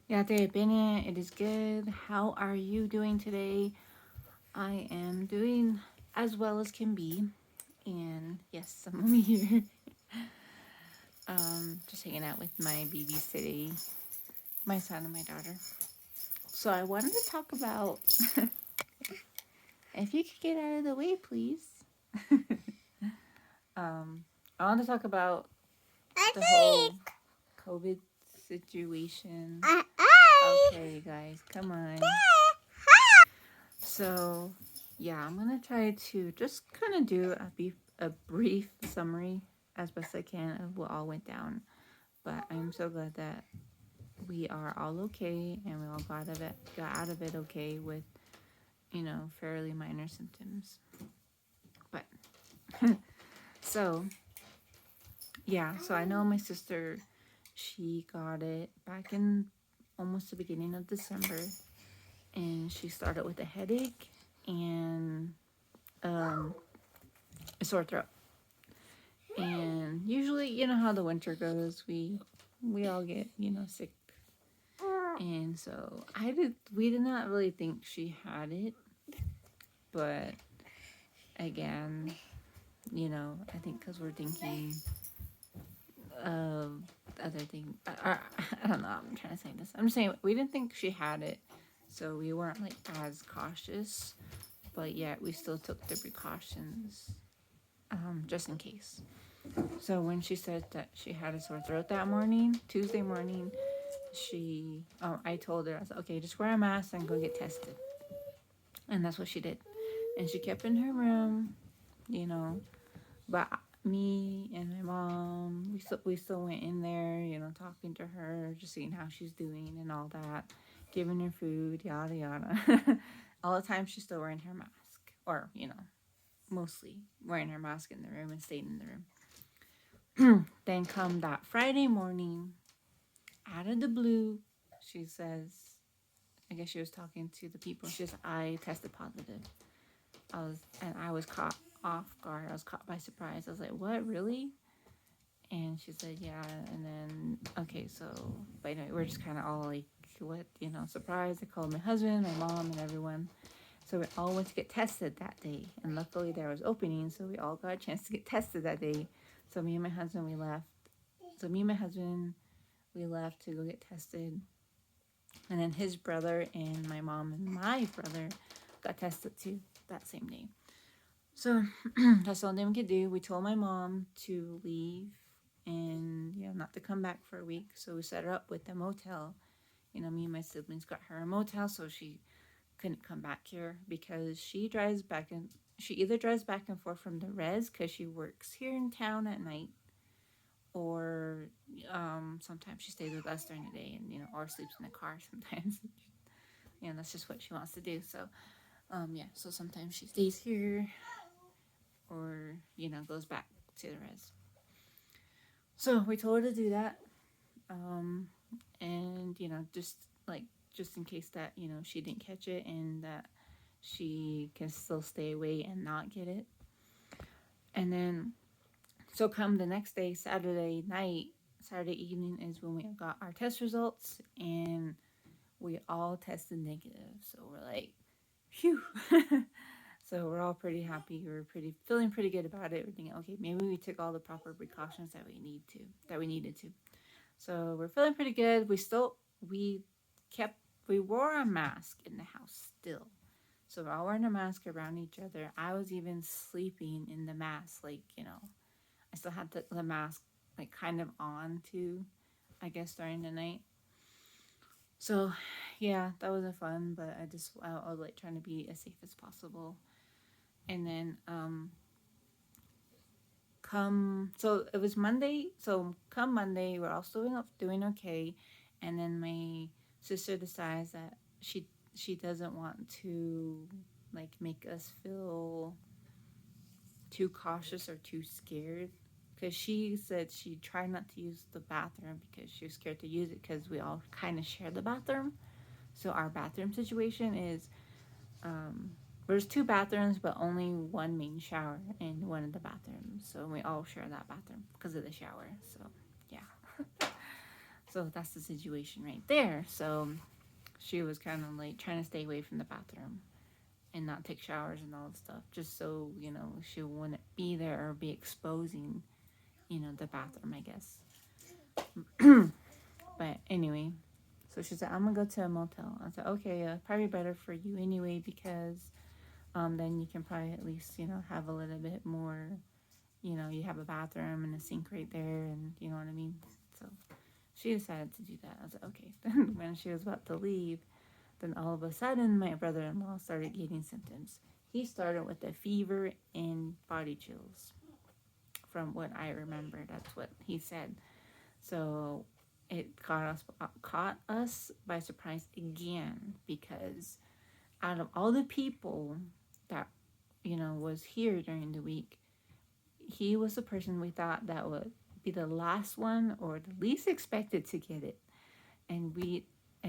Yate bene, it is good. How are you doing today? I am doing as well as can be. And yes, I'm over here. Just hanging out with my babies today, my son and my daughter. So I wanted to talk about if you could get out of the way, please. I want to talk about the whole COVID situation. Okay, you guys, come on. So, yeah, I'm gonna try to just kind of do a brief summary as best I can of what all went down. But I'm so glad that we are all okay and we all got out of it okay with fairly minor symptoms. But so yeah, so I know my sister, she got it back in almost the beginning of December, and she started with a headache and a sore throat. And usually, you know how the winter goes, we all get, sick. And so we did not really think she had it, but again, I think because we're thinking of other things. I don't know. I'm trying to say this. I'm just saying we didn't think she had it, so we weren't like as cautious. But yet we still took the precautions, just in case. So when she said that she had a sore throat that morning, Tuesday morning, I told her, I said, okay, just wear a mask and go get tested. And that's what she did. And she kept in her room, you know, but me and my mom, we still went in there, talking to her, just seeing how she's doing and all that, giving her food, yada yada. All the time she's still wearing her mask, or mostly wearing her mask in the room and staying in the room. Then come that Friday morning, out of the blue, she says, I guess she was talking to the people. She says, I tested positive. I was caught off guard. I was caught by surprise. I was like, what, really? And she said, yeah. And then, okay, so, but anyway, we're just kind of all like, what, surprised. I called my husband, my mom, and everyone. So we all went to get tested that day. And luckily there was opening, so we all got a chance to get tested that day. So me and my husband, we left. So me and my husband, we left to go get tested. And then his brother and my mom and my brother got tested too that same day. So that's all they could do. We told my mom to leave and not to come back for a week. So we set her up with a motel. Me and my siblings got her a motel so she couldn't come back here because she either drives back and forth from the res because she works here in town at night, or sometimes she stays with us during the day and or sleeps in the car sometimes. That's just what she wants to do. So so sometimes she stays here or goes back to the res. So we told her to do that, and just in case that she didn't catch it and that she can still stay away and not get it. And then so come the next day, Saturday evening is when we got our test results, and we all tested negative. So we're like, phew. So we're all pretty happy. We're feeling pretty good about it. We're thinking, okay, maybe we took all the proper precautions that we needed to. So we're feeling pretty good. We wore a mask in the house still. So we're all wearing a mask around each other. I was even sleeping in the mask, I still had the mask like kind of on too, I guess, during the night. So yeah, that wasn't fun, but I was like trying to be as safe as possible. And then so it was Monday. So come Monday, we're all still doing okay. And then my sister decides that she doesn't want to like make us feel too cautious or too scared, because she said she tried not to use the bathroom because she was scared to use it because we all kind of share the bathroom. So our bathroom situation is there's two bathrooms, but only one main shower in one of the bathrooms. So we all share that bathroom because of the shower. So yeah. So that's the situation right there. So she was kind of like trying to stay away from the bathroom and not take showers and all that stuff, just so, you know, she wouldn't be there or be exposing, you know, the bathroom, I guess. But anyway, so she said, I'm gonna go to a motel. I said, okay, probably better for you anyway, because then you can probably at least, you know, have a little bit more, you know, you have a bathroom and a sink right there, and you know what I mean. So she decided to do that. I was like, okay. Then when she was about to leave, then all of a sudden my brother-in-law started getting symptoms. He started with a fever and body chills. From what I remember, that's what he said. So it caught us by surprise again, because out of all the people that, you know, was here during the week, he was the person we thought that would be the last one or the least expected to get it. And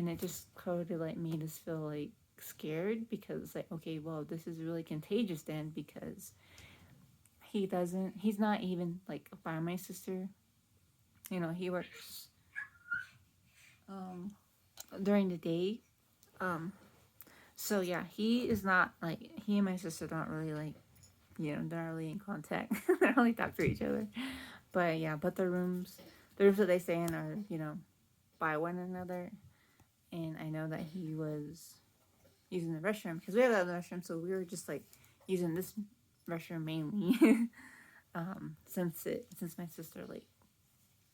it just kind of like made us feel like scared, because it's like, okay, well, this is really contagious then, because he's not even like by my sister. You know, he works during the day. So yeah, he is not like, he and my sister don't really like, you know, they're not really in contact. They don't really talk to each other. But yeah, but the rooms that they stay in are, you know, by one another. And I know that he was using the restroom, because we have that restroom, so we were just like using this restroom mainly. Since my sister like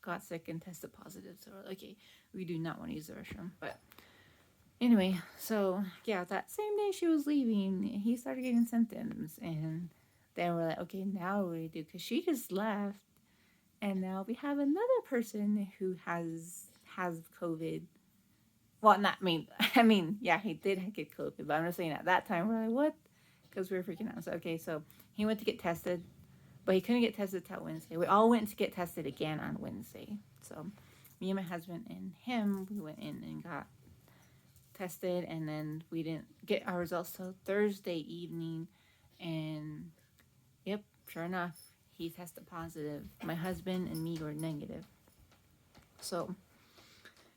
got sick and tested positive, so we're like, okay, we do not want to use the restroom. But anyway, so yeah, that same day she was leaving, he started getting symptoms, and then we're like, okay, now what do we do? Because she just left, and now we have another person who has COVID. Well, not me. I mean, yeah, he did get COVID, but I'm just saying at that time we're like, what? Because we were freaking out. So okay, so he went to get tested, but he couldn't get tested till Wednesday. We all went to get tested again on Wednesday. So me and my husband and him, we went in and got tested, and then we didn't get our results till Thursday evening. And yep, sure enough, he tested positive. My husband and me were negative. So,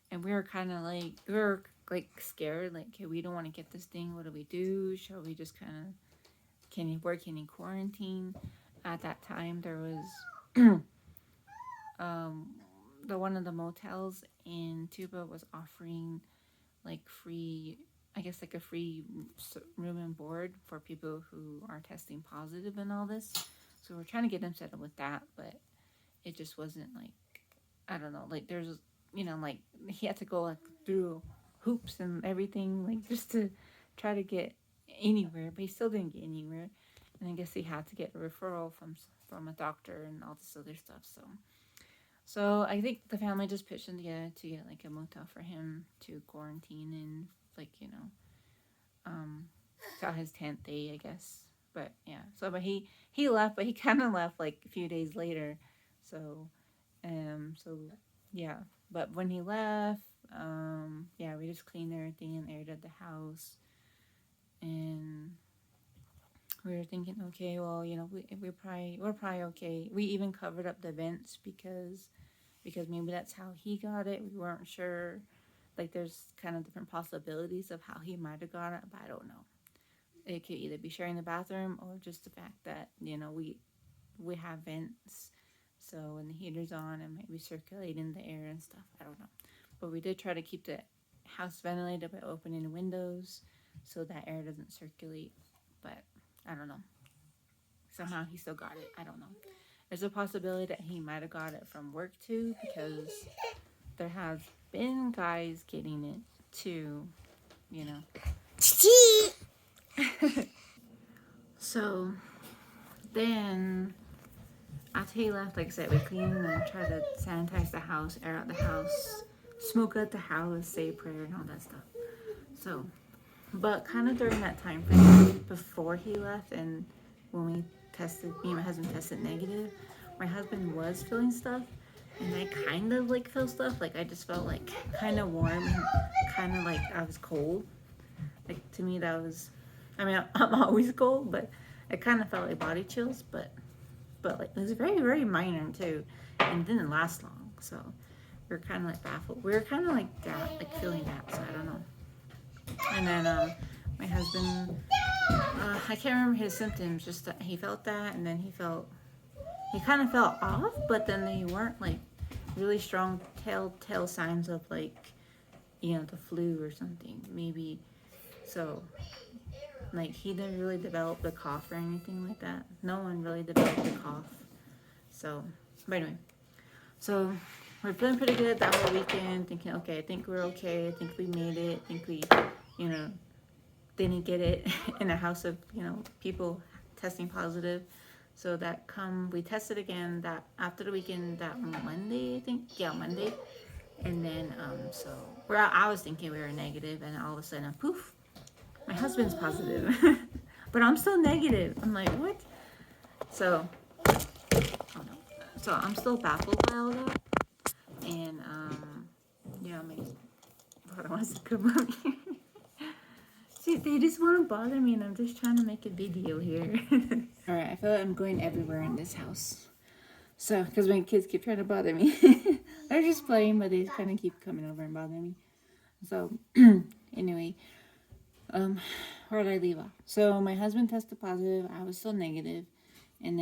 and we were kind of like, we were like scared, like, okay, we don't want to get this thing. What do we do? Shall we just kind of, can he work in quarantine? At that time, there was the one of the motels in Tuba was offering like free, I guess like a free room and board for people who are testing positive and all this. So we're trying to get him set up with that, but it just wasn't like, I don't know, like there's, you know, like he had to go like through hoops and everything, like just to try to get anywhere, but he still didn't get anywhere. And I guess he had to get a referral from a doctor and all this other stuff. So I think the family just pitched in together to get like a motel for him to quarantine in, like, you know, till his 10th day, I guess. But yeah, so but he left, but he kind of left like a few days later. So so yeah, but when he left, yeah, we just cleaned everything and aired out the house, and we were thinking, okay, well, you know, we're probably okay. We even covered up the vents because maybe that's how he got it. We weren't sure. Like, there's kind of different possibilities of how he might have got it, but I don't know. It could either be sharing the bathroom or just the fact that, you know, we have vents, so when the heater's on, it might be circulating the air and stuff. I don't know, but we did try to keep the house ventilated by opening the windows so that air doesn't circulate. But I don't know. Somehow he still got it. I don't know. There's a possibility that he might have got it from work too, because there have been guys getting it too, you know. So then after he left, like I said, we cleaned and tried to sanitize the house, air out the house, smoke out the house, say a prayer and all that stuff. So, but kind of during that time frame before he left, and when me and my husband tested negative, my husband was feeling stuff, and I kind of like feel stuff. Like I just felt like kind of warm, kind of like I was cold. Like to me that was, I mean, I'm always cold, but it kind of felt like body chills, but like it was very, very minor too, and didn't last long. So we're kind of like baffled. We were kind of like that, like feeling that. So I don't know. And then my husband, I can't remember his symptoms. Just that he felt that, and then he kind of felt off, but then they weren't like really strong telltale signs of like, the flu or something. Maybe so. Like he didn't really develop the cough or anything like that. No one really developed the cough. So, but anyway, so we're feeling pretty good that whole weekend. Thinking, okay, I think we're okay. I think we made it. I think we, you know, didn't get it in a house of people testing positive. So we tested again that after the weekend, that Monday, I think. Yeah, Monday. And then so I was thinking we were negative, and all of a sudden, poof, my husband's positive. But I'm still negative. I'm like, what? So, oh no. So I'm still baffled by all that. And yeah, my brother wants to come up here. See, they just want to bother me, and I'm just trying to make a video here. All right, I feel like I'm going everywhere in this house. So, because my kids keep trying to bother me. They're just playing, but they kind of keep coming over and bothering me. So, anyway, where did I leave off? So, my husband tested positive. I was still negative. And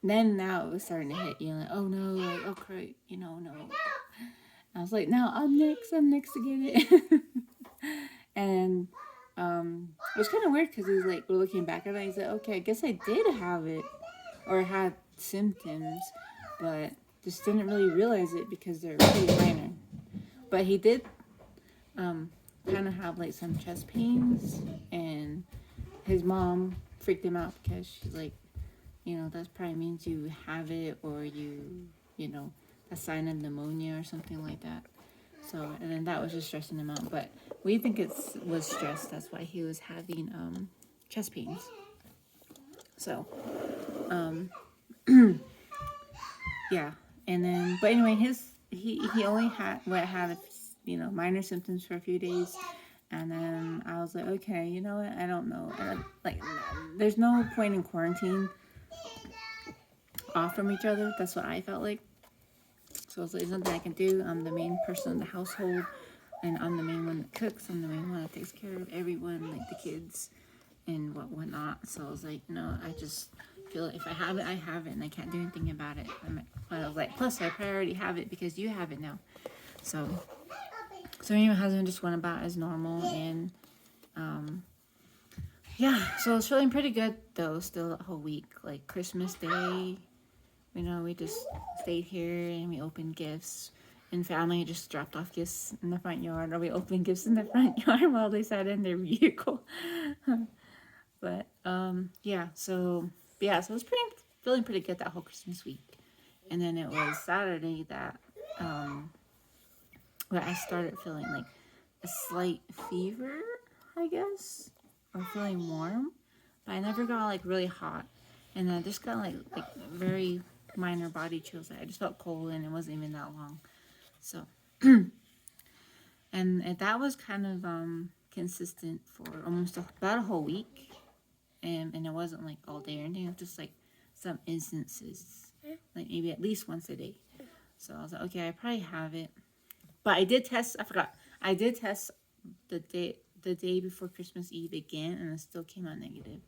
then now it was starting to hit, like, oh no, like, oh crap, no. I was like, no, I'm next to get it. And it was kind of weird because he was like, we're looking back at it, he's like, okay, I guess I did have it or had symptoms, but just didn't really realize it because they're pretty minor. But he did kind of have like some chest pains, and his mom freaked him out because she's like, that probably means you have it, or a sign of pneumonia or something like that. So, and then that was just stressing him out. But we think it was stress. That's why he was having chest pains. So, yeah. And then, but anyway, he only had minor symptoms for a few days. And then I was like, okay, you know what? I don't know. And there's no point in quarantine off from each other. That's what I felt like. So it's like something I can do. I'm the main person in the household, and I'm the main one that cooks. I'm the main one that takes care of everyone, like the kids and whatnot. So I was like, I just feel like if I have it, I have it, and I can't do anything about it. But I was like, plus I probably already have it because you have it now. So me and my husband just went about as normal, and yeah. So it's feeling pretty good though. Still that whole week, like Christmas Day. We just stayed here and we opened gifts. And family just dropped off gifts in the front yard, or we opened gifts in the front yard while they sat in their vehicle. But yeah, so it's feeling pretty good that whole Christmas week. And then it was Saturday that where I started feeling like a slight fever, I guess, or feeling warm, but I never got like really hot. And I just got like very minor body chills. I just felt cold, and it wasn't even that long. So, and that was kind of consistent for almost about a whole week, and it wasn't like all day or anything. It was just like some instances, like maybe at least once a day. So I was like, okay, I probably have it. But I did test. I forgot. I did test the day before Christmas Eve again, and it still came out negative.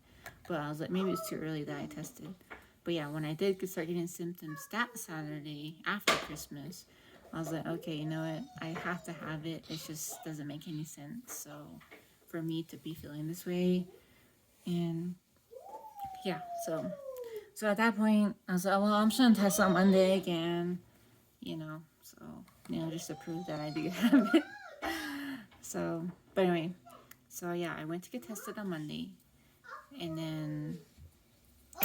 But I was like, maybe it's too early that I tested. But yeah, when I did start getting symptoms that Saturday after Christmas, I was like, okay, you know what? I have to have it. It just doesn't make any sense. So for me to be feeling this way. And yeah, so at that point, I was like, well, I'm just going to test on Monday again, So, just to prove that I do have it. So, but anyway, so yeah, I went to get tested on Monday. And then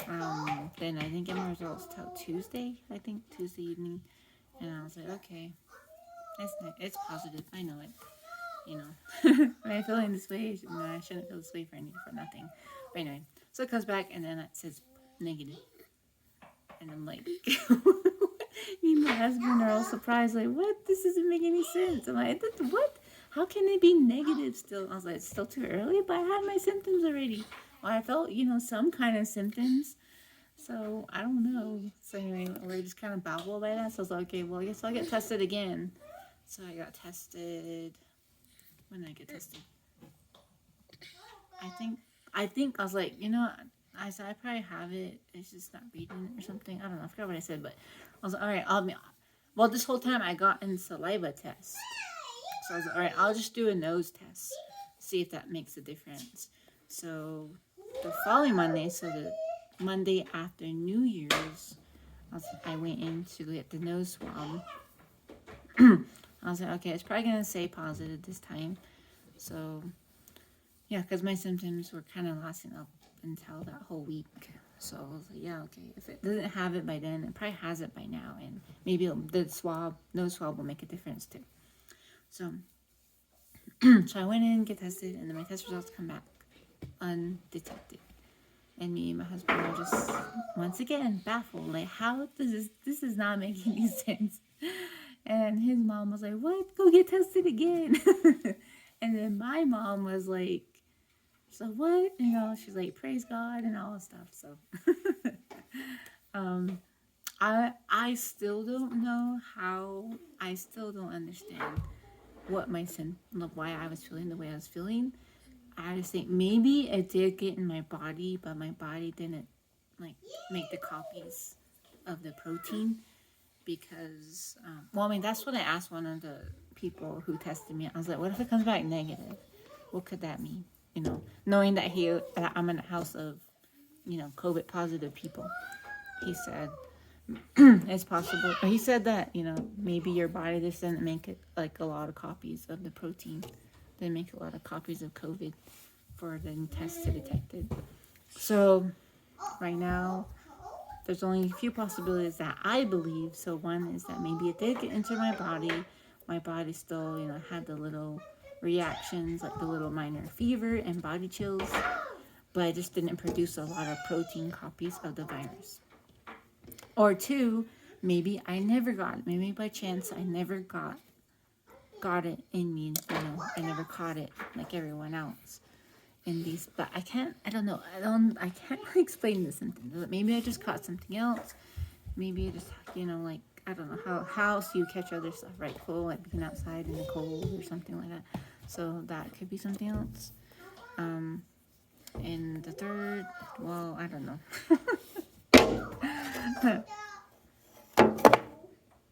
I didn't get my results till Tuesday evening. And I was like, okay, it's positive. I know it. When I'm feeling this way, I shouldn't feel this way for nothing. But anyway, so it comes back, and then it says negative. And I'm like, me and my husband are all surprised, like, what? This doesn't make any sense. I'm like, what? How can it be negative still? I was like, it's still too early, but I had my symptoms already. Or I felt, some kind of symptoms. So I don't know. So anyway, we're just kind of baffled by that. So I was like, okay, well, I guess I'll get tested again. So I got tested. When did I get tested? I think I was like, I said I probably have it. It's just not reading or something. I don't know. I forgot what I said, but I was like, all right. Well, this whole time I got in saliva test. So I was like, all right, I'll just do a nose test, see if that makes a difference. So the following Monday, so the Monday after New Year's, I went in to get the nose swab. I was like, okay, it's probably gonna say positive this time. So yeah, because my symptoms were kind of lasting up until that whole week. So I was like, yeah, okay. If it doesn't have it by then, it probably has it by now, and maybe the nose swab, will make a difference too. So, so I went in, get tested, and then my test results come back undetected. And me and my husband are just once again baffled, like, how does this is not making any sense. And his mom was like, what? Go get tested again. And then my mom was like, so what? She's like, praise God and all that stuff. So I still don't know how. I still don't understand what why I was feeling the way I was feeling. I just think maybe it did get in my body, but my body didn't like make the copies of the protein because, that's what I asked one of the people who tested me. I was like, what if it comes back negative? What could that mean? Knowing that I'm in a house of, COVID positive people. He said, it's possible. He said that, maybe your body just didn't make it like a lot of copies of the protein. Didn't make a lot of copies of COVID for the test to detect it. So right now, there's only a few possibilities that I believe. So one is that maybe it did get into my body. My body still, had the little reactions, like the little minor fever and body chills, but it just didn't produce a lot of protein copies of the virus. Or two, maybe I never got it. Maybe by chance I never got it in me. I never caught it like everyone else in these. But I can't explain the symptoms. Maybe I just caught something else. Maybe I just, I don't know how else you catch other stuff, right? Cold, like being outside in the cold or something like that. So that could be something else. And the third, well, I don't know.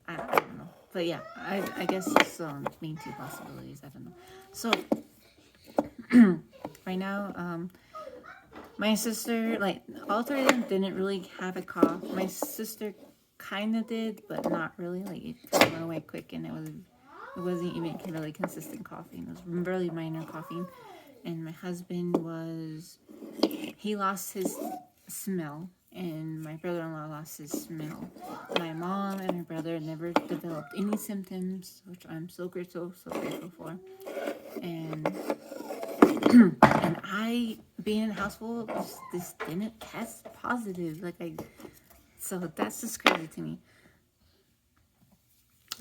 I don't know. But yeah, I guess it's main two possibilities. I don't know. So right now, my sister, like all three of them didn't really have a cough. My sister kind of did, but not really. Like it kind of went away quick, and it wasn't even really consistent coughing. It was really minor coughing. And my husband he lost his smell, and my brother-in-law lost his smell. My mom and my brother never developed any symptoms, which I'm so grateful for. And and I, being in a household, this didn't test positive. So that's just crazy to me.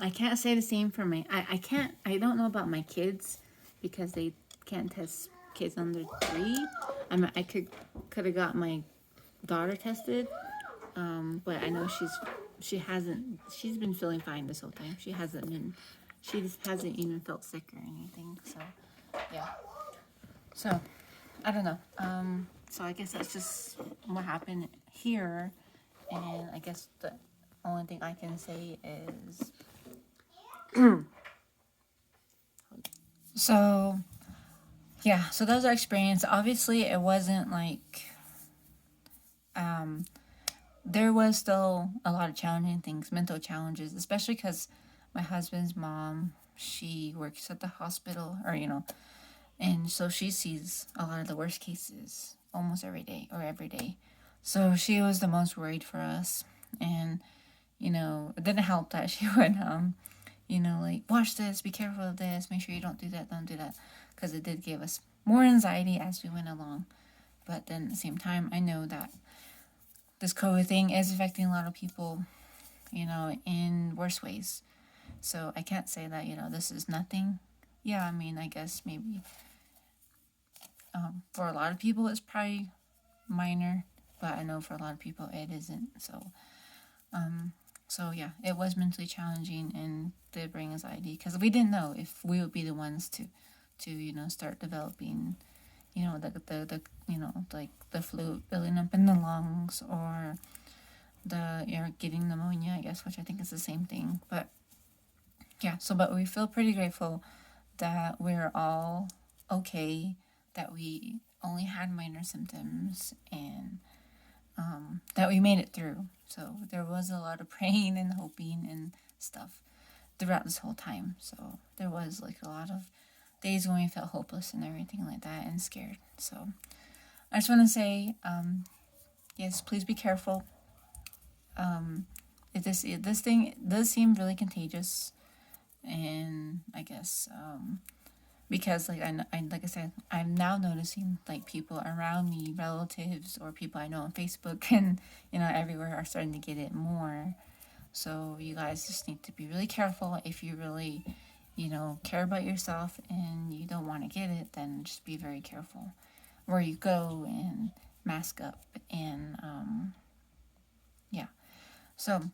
I can't say the same for I don't know about my kids because they can't test kids under 3. I could have got my daughter tested, but I know she's been feeling fine this whole time. She just hasn't even felt sick or anything. So yeah. So I don't know. So I guess that's just what happened here, and I guess the only thing I can say is so yeah, so that was our experience. Obviously it wasn't like there was still a lot of challenging things, mental challenges, especially because my husband's mom, she works at the hospital, or and so she sees a lot of the worst cases almost every day. So she was the most worried for us. And it didn't help that she would like, watch this, be careful of this, make sure you don't do that, because it did give us more anxiety as we went along. But then at the same time, I know that this COVID thing is affecting a lot of people, in worse ways. So I can't say that, this is nothing. Yeah, I guess maybe for a lot of people it's probably minor, but I know for a lot of people it isn't. So yeah, it was mentally challenging and did bring anxiety because we didn't know if we would be the ones to start developing, the like the flu building up in the lungs, or the you're getting pneumonia, I guess, which I think is the same thing. But yeah, but we feel pretty grateful that we're all okay, that we only had minor symptoms, and that we made it through. So there was a lot of praying and hoping and stuff throughout this whole time. So there was like a lot of days when we felt hopeless and everything like that and scared. So I just want to say, yes, please be careful. This thing does seem really contagious, and I guess because like I said, I'm now noticing like people around me, relatives or people I know on Facebook and everywhere, are starting to get it more. So you guys just need to be really careful. If you really care about yourself and you don't want to get it, then just be very careful where you go and mask up. And yeah, so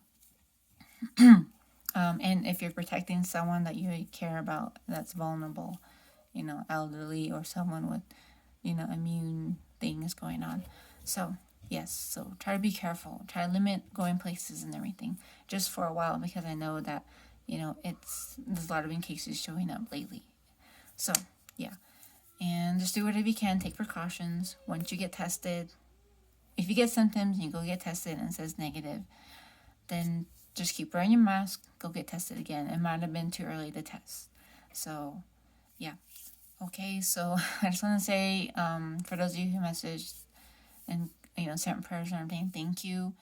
and if you're protecting someone that you care about that's vulnerable, elderly or someone with immune things going on. So yes, so try to be careful, try to limit going places and everything just for a while, because I know that there's a lot of new cases showing up lately. So yeah, and just do whatever you can, take precautions. Once you get tested, if you get symptoms and you go get tested and it says negative, then just keep wearing your mask, go get tested again. It might have been too early to test. So yeah. Okay, so I just want to say, for those of you who messaged and sent prayers and everything, thank you.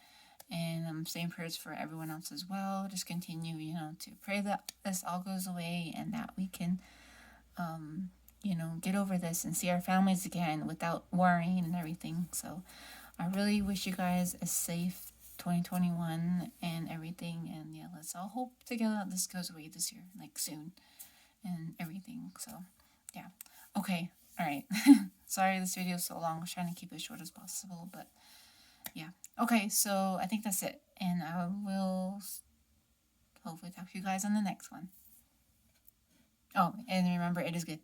And I'm saying prayers for everyone else as well. Just continue, to pray that this all goes away and that we can, get over this and see our families again without worrying and everything. So I really wish you guys a safe 2021 and everything. And yeah, let's all hope together that this goes away this year, like soon, and everything. So yeah. Okay. All right. Sorry this video is so long. I was trying to keep it short as possible, but yeah. Okay, so I think that's it. And I will hopefully talk to you guys on the next one. Oh, and remember, it is good.